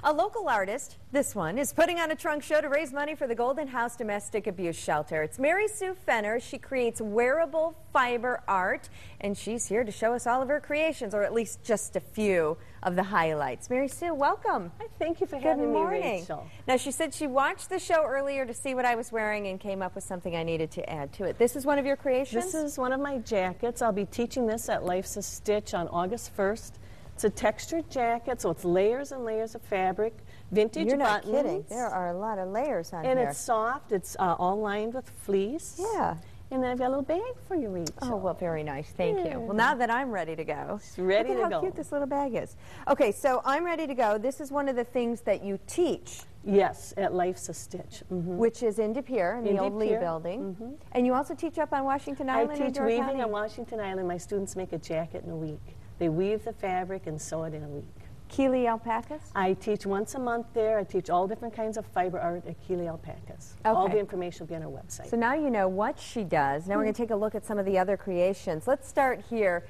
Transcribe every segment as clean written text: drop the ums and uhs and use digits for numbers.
A local artist, this one, is putting on a trunk show to raise money for the Golden House Domestic Abuse Shelter. It's Mary Sue Fenner. She creates wearable fiber art, and she's here to show us all of her creations, or at least just a few of the highlights. Mary Sue, welcome. Hi, thank you for having me, Rachel. Now, she said she watched the show earlier to see what I was wearing and came up with something I needed to add to it. This is one of your creations? This is one of my jackets. I'll be teaching this at Life's a Stitch on August 1st. It's a textured jacket, so it's layers and layers of fabric, vintage You're not buttons. kidding. There are a lot of layers on here. And it's soft. It's all lined with fleece. Yeah. And then I've got a little bag for you, Rachel. Oh, well, very nice. Thank you. Well, now that I'm ready to go. Ready to go. Look at how cute this little bag is. Okay, so I'm ready to go. This is one of the things that you teach. Yes, at Life's a Stitch. Which is in De Pere, in the old Lee building. And you also teach up on Washington Island? I teach weaving on Washington Island. My students make a jacket in a week. They weave the fabric and sew it in a week. Keeley alpacas? I teach once a month there. I teach all different kinds of fiber art at Keeley alpacas. Okay. All the information will be on our website. So now you know what she does. Now we're going to take a look at some of the other creations. Let's start here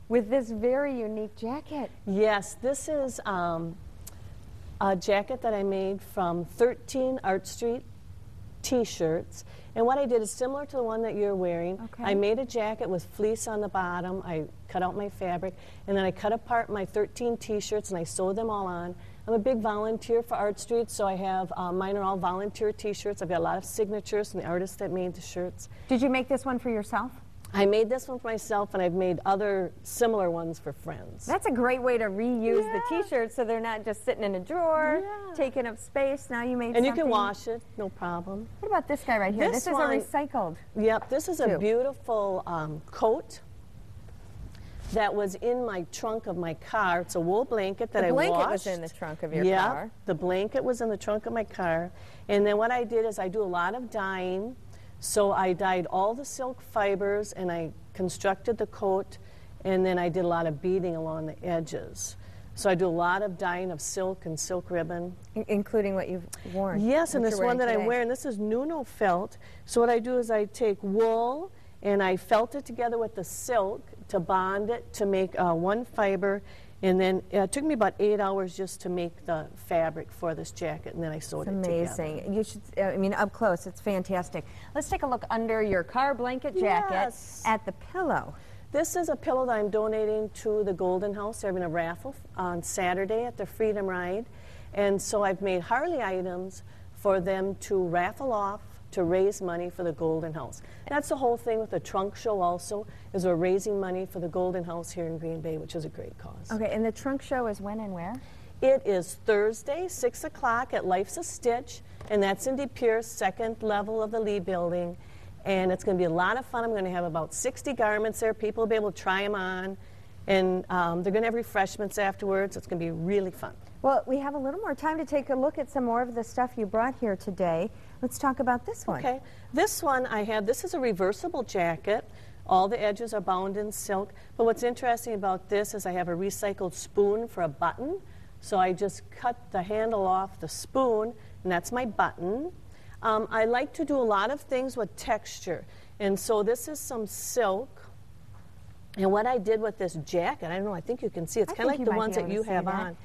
with this very unique jacket. Yes, this is a jacket that I made from 13 Art Street t-shirts. And what I did is similar to the one that you're wearing. Okay. I made a jacket with fleece on the bottom. I cut out my fabric, and then I cut apart my 13 t-shirts and I sewed them all on. I'm a big volunteer for Art Street, so I have, mine are all volunteer t-shirts. I've got a lot of signatures from the artists that made the shirts. Did you make this one for yourself? I made this one for myself, and I've made other similar ones for friends. That's a great way to reuse the t-shirts so they're not just sitting in a drawer, taking up space. Now you made and something. you can wash it, no problem. What about this guy right here? This is a recycled. Yep, this is a beautiful coat that was in my trunk of my car. It's a wool blanket that I washed. The blanket was in the trunk of your car. The blanket was in the trunk of my car. And then what I did is I do a lot of dyeing. So I dyed all the silk fibers and I constructed the coat, and then I did a lot of beading along the edges. So I do a lot of dyeing of silk and silk ribbon. Including what you've worn. Yes, and this one that I'm wearing, this is Nuno felt. So what I do is I take wool and I felt it together with the silk to bond it to make one fiber. And then it took me about 8 hours just to make the fabric for this jacket, and then I sewed it together. Amazing. You should, I mean, up close, it's fantastic. Let's take a look under your car blanket jacket at the pillow. This is a pillow that I'm donating to the Golden House. They're having a raffle on Saturday at the Freedom Ride. And so I've made Harley items for them to raffle off to raise money for the Golden House. That's the whole thing with the trunk show also, is we're raising money for the Golden House here in Green Bay, which is a great cause. Okay, and the trunk show is when and where? It is Thursday, 6 o'clock at Life's a Stitch, and that's in De Pere, second level of the Lee building. And it's going to be a lot of fun. I'm going to have about 60 garments there. People will be able to try them on. And they're going to have refreshments afterwards. It's going to be really fun. Well, we have a little more time to take a look at some more of the stuff you brought here today. Let's talk about this one. Okay. This one I have, this is a reversible jacket. All the edges are bound in silk. But what's interesting about this is I have a recycled spoon for a button. So I just cut the handle off the spoon, and that's my button. I like to do a lot of things with texture. And so this is some silk. And what I did with this jacket, I don't know, I think you can see, it's kind of like the ones that you have on.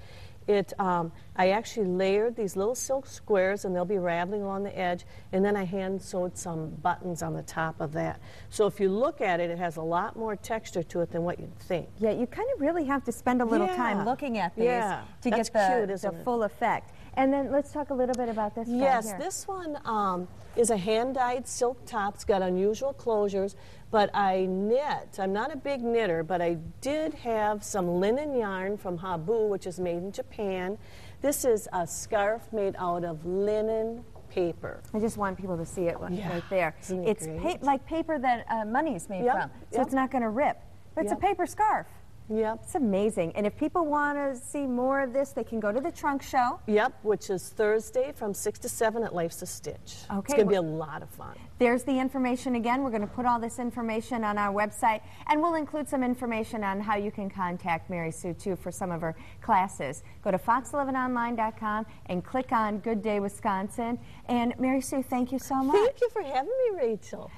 I actually layered these little silk squares, and they'll be raveling along the edge, and then I hand sewed some buttons on the top of that. So if you look at it, it has a lot more texture to it than what you'd think. Yeah, you kind of really have to spend a little time looking at these to get the full effect. And then let's talk a little bit about this one here. Yes, this one is a hand-dyed silk top. It's got unusual closures, but I knit. I'm not a big knitter, but I did have some linen yarn from Habu, which is made in Japan. This is a scarf made out of linen paper. I just want people to see it right there. It's like paper that money's made from, so it's not going to rip. But it's a paper scarf. Yep. It's amazing. And if people want to see more of this, they can go to the trunk show. Yep, which is Thursday from 6 to 7 at Life's a Stitch. Okay. It's going to be a lot of fun. There's the information again. We're going to put all this information on our website, and we'll include some information on how you can contact Mary Sue, too, for some of her classes. Go to fox11online.com and click on Good Day Wisconsin. And Mary Sue, thank you so much. Thank you for having me, Rachel.